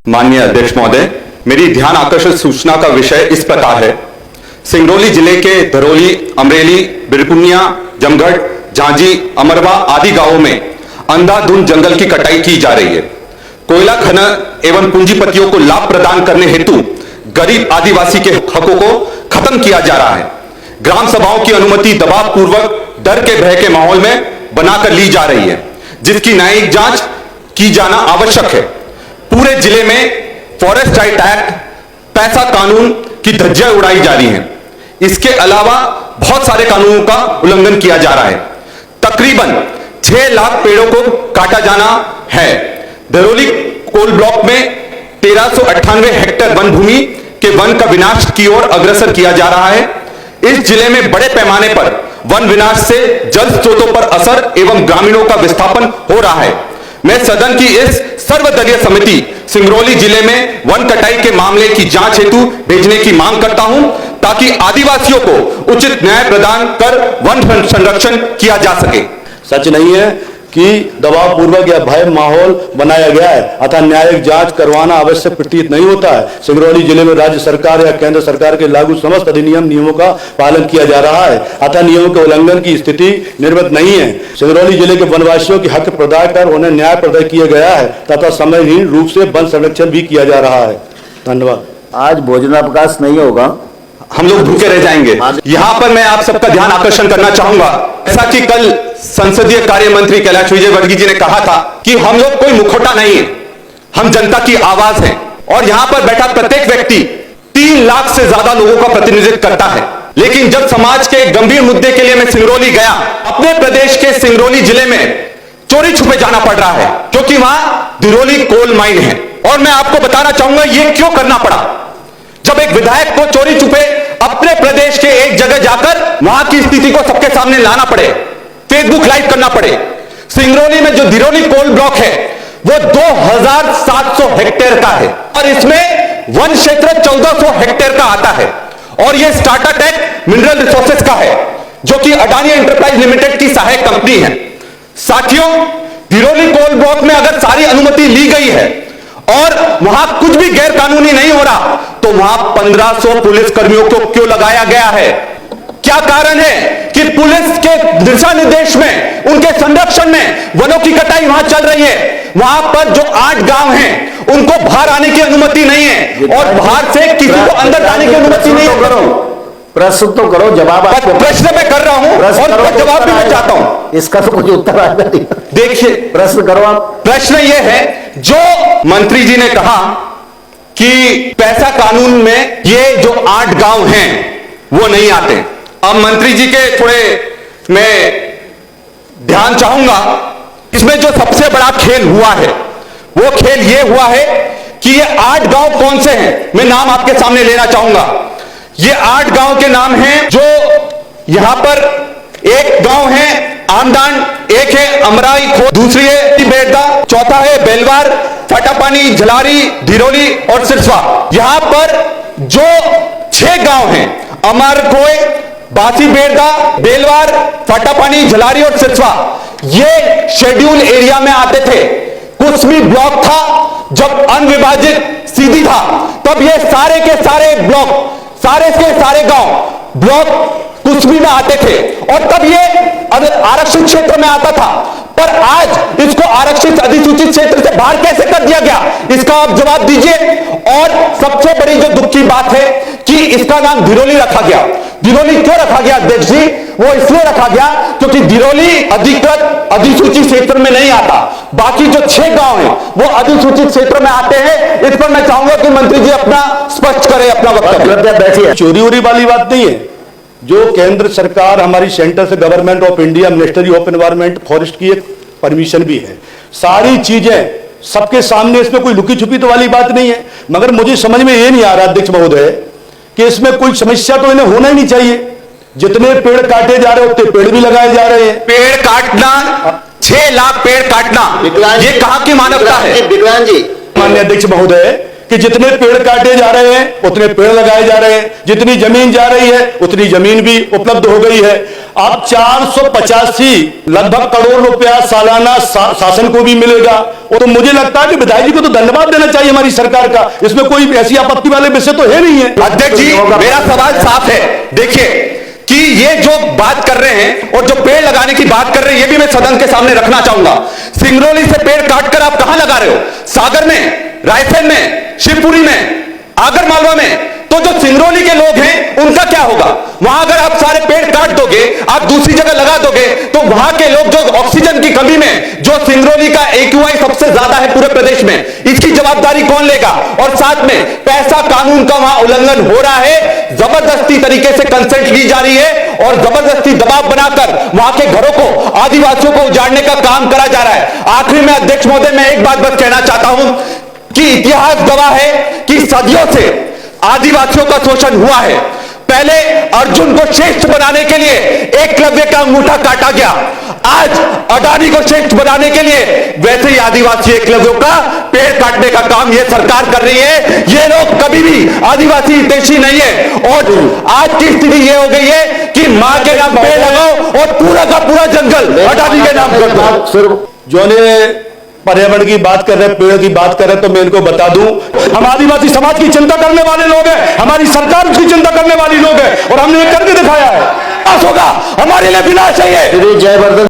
माननीय अध्यक्ष महोदय, मेरी ध्यान आकर्षित सूचना का विषय इस प्रकार है। सिंगरौली जिले के धरौली, अमरेली, बिरकुनिया, जमगढ़, झांझी, अमरवा आदि गांवों में अंधाधुंध जंगल की कटाई की जा रही है। कोयला खनन एवं पूंजीपतियों को लाभ प्रदान करने हेतु गरीब आदिवासी के हकों को खत्म किया जा रहा है। ग्राम सभाओं की अनुमति दबाव पूर्वक डर के भय के माहौल में बनाकर ली जा रही है, जिसकी न्यायिक जांच की जाना आवश्यक है। पूरे जिले में फॉरेस्ट राइट एक्ट, पैसा कानून की धज्जियां उड़ाई जा रही हैं। इसके अलावा बहुत सारे कानूनों का उल्लंघन किया जा रहा है। तकरीबन 6 लाख पेड़ों को काटा जाना है। धरौली कोल ब्लॉक में 1398 हेक्टेयर वन भूमि के वन का विनाश की ओर अग्रसर किया जा रहा है। इस जिले में बड़े पैमाने पर वन विनाश से जल स्रोतों पर असर एवं ग्रामीणों का विस्थापन हो रहा है। मैं सदन की इस सर्वदलीय समिति सिंगरौली जिले में वन कटाई के मामले की जांच हेतु भेजने की मांग करता हूं, ताकि आदिवासियों को उचित न्याय प्रदान कर वन संरक्षण किया जा सके। सच नहीं है कि दबाव पूर्वक या भय माहौल बनाया गया है अतः न्यायिक जांच करवाना आवश्यक प्रतीत नहीं होता है। सिंगरौली जिले में राज्य सरकार या केंद्र सरकार के लागू समस्त अधिनियम नियमों का पालन किया जा रहा है अतः नियमों के उल्लंघन की स्थिति निर्मित नहीं है। सिंगरौली जिले के वनवासियों की हक प्रदान कर उन्हें न्याय प्रदान किया गया है तथा समयहीन रूप से वन संरक्षण भी किया जा रहा है। धन्यवाद। आज भोजनावकाश नहीं होगा, हम लोग भूखे रह जाएंगे। यहां पर मैं आप सबका ध्यान आकर्षण करना चाहूंगा, ऐसा कि कल संसदीय कार्य मंत्री कैलाश विजयवर्गीय जी ने कहा था कि हम लोग कोई मुखौटा नहीं है, हम जनता की आवाज हैं। और यहां पर बैठा प्रत्येक व्यक्ति 3 लाख से ज्यादा लोगों का प्रतिनिधित्व करता है। लेकिन जब समाज के गंभीर मुद्दे के लिए मैं सिंगरौली गया, अपने प्रदेश के सिंगरौली जिले में चोरी छुपे जाना पड़ रहा है, क्योंकि वहां धरौली कोल माइन है। और मैं आपको बताना चाहूंगा ये क्यों करना पड़ा। जब एक विधायक को चोरी छुपे अपने प्रदेश के एक जगह जाकर वहां की स्थिति को सबके सामने लाना पड़े, फेसबुक लाइव करना पड़े। सिंगरौली में जो धरौली कोल ब्लॉक है वो 2700 हेक्टेयर का है और इसमें वन क्षेत्र 1400 हेक्टेयर का आता है। और ये स्टार्टा टेक मिनरल रिसोर्सेज का है, जो कि अडानी एंटरप्राइज लिमिटेड की सहायक कंपनी है। साथियों, धरौली कोल ब्लॉक में अगर सारी अनुमति ली गई है और वहां कुछ भी गैर कानूनी नहीं हो रहा, तो वहां 1500 पुलिस कर्मियों को क्यों लगाया गया है? क्या कारण है कि पुलिस के दिशा निर्देश में, उनके संरक्षण में वनों की कटाई वहां चल रही है? वहां पर जो 8 गांव हैं उनको बाहर आने की अनुमति नहीं है और बाहर से किसी को अंदर आने की अनुमति नहीं है। प्रश्न तो करो, जवाब प्रश्न मैं कर रहा हूं और जवाब भी मैं चाहता हूं। इसका तो कुछ उत्तर आएगा नहीं। देखिए, प्रश्न करो आप। प्रश्न यह है, जो मंत्री जी ने कहा कि पैसा कानून में ये जो 8 गांव हैं वो नहीं आते। अब मंत्री जी के थोड़े मैं ध्यान चाहूंगा, इसमें जो सबसे बड़ा खेल हुआ है वो खेल ये हुआ है कि ये 8 गांव कौन से हैं, मैं नाम आपके सामने लेना चाहूंगा। ये 8 गांव के नाम हैं, जो यहां पर एक गांव है आमदान, एक है अमराई खो, दूसरी है बेड़दा, चौथा है बेलवार, फटापानी, झलारी, धरौली और सिरसवा। यहां पर जो 6 गांव हैं, अमरकोय, बासी बेड़दा, बेलवार, फटापानी, झलारी और सिरसवा, ये शेड्यूल एरिया में आते थे। कुसमी ब्लॉक था, जब अनविभाजित सीधी था, तब ये सारे के सारे ब्लॉक, सारे के सारे गांव ब्लॉक कुसमी में आते थे और तब ये आरक्षित क्षेत्र में आता था। पर आज इसको आरक्षित अधिसूचित क्षेत्र से बाहर कैसे कर दिया गया, इसका आप जवाब दीजिए। और सबसे बड़ी जो दुख की बात है कि इसका नाम धरौली रखा गया। धरौली क्यों रखा गया अध्यक्ष जी? वो इसलिए रखा गया क्योंकि धरौली अधिकृत अधिसूचित क्षेत्र में नहीं आता। बाकी जो 6 गांव हैं वो अधिसूचित क्षेत्र में आते हैं। इस पर मैं चाहूंगा कि मंत्री जी अपना स्पष्ट करें अपना वक्तव्य। बैठिए, चोरी उरी वाली बात नहीं है। जो केंद्र सरकार हमारी सेंटर से government of India ministry of environment forest की एक परमिशन भी है। सारी चीजें सबके सामने, इसमें कोई लुकी छुपी तो वाली बात नहीं है। मगर मुझे समझ में ये नहीं आ रहा अध्यक्ष महोदय कि इसमें कोई समस्या तो इन्हें होना ही नहीं चाहिए। जितने पेड़ काटे जा रहे उतने पेड़ भी लगाए जा रहे हैं। पेड़ काटना, 6 लाख पेड़ काटना, ये कहां की मानवता है? विक्रांत जी, माननीय अध्यक्ष महोदय, कि जितने पेड़ काटे जा रहे हैं उतने पेड़ लगाए जा रहे हैं, जितनी जमीन जा रही है उतनी जमीन भी उपलब्ध हो गई है। अब 485 लगभग करोड़ रुपया सालाना शासन को भी मिलेगा। तो मुझे लगता है कि विधायक जी को तो धन्यवाद देना चाहिए हमारी सरकार का, इसमें कोई ऐसी आपत्ति वाले विषय तो है नहीं है। अध्यक्ष जी, मेरा सवाल साफ है। देखिए कि ये जो बात कर रहे हैं और जो पेड़ लगाने की बात कर रहे हैं, ये भी मैं सदन के सामने रखना चाहूंगा। सिंगरौली से पेड़ काटकर आप कहां लगा रहे हो? सागर में, रायसेन में, शिवपुरी में, आगर मालवा में। तो जो सिंगरौली के लोग हैं उनका क्या होगा? वहां अगर आप सारे पेड़ काट दोगे, आप दूसरी जगह लगा दोगे, तो वहां के लोग जो ऑक्सीजन की कमी में, जो सिंगरौली का AQI सबसे ज्यादा है पूरे प्रदेश में, इसकी जवाबदारी कौन लेगा? और साथ में पैसा कानून का वहां उल्लंघन हो रहा है, जबरदस्ती तरीके से कंसेंट ली जा रही है और जबरदस्ती दबाव बनाकर वहां के घरों को, आदिवासियों को उजाड़ने का काम करा जा रहा है। आखिरी में अध्यक्ष महोदय, मैं एक बात बस कहना चाहता हूं कि इतिहास गवाह है कि सदियों से आदिवासियों का शोषण हुआ है। पहले अर्जुन को श्रेष्ठ बनाने के लिए एकलव्य का अंगूठा काटा गया, आज अडानी को श्रेष्ठ बनाने के लिए वैसे ही आदिवासी एकलव्यों का पेड़ काटने का काम यह सरकार कर रही है। ये लोग कभी भी आदिवासी हितैषी नहीं है और आज की स्थिति यह हो गई है कि मां के नाम पेड़ लगाओ और पूरा का पूरा जंगल अडानी के नाम कर दो। सिर्फ जो ने पर्यावरण की बात कर रहे हैं, पेड़ की बात कर रहे हैं, तो मैं इनको बता दूं, हम आदिवासी समाज की चिंता करने वाले लोग हैं, हमारी सरकार की चिंता करने वाली लोग हैं और हमने ये करके दिखाया है। होगा हमारे लिए विनाश है ये। जयवर्धन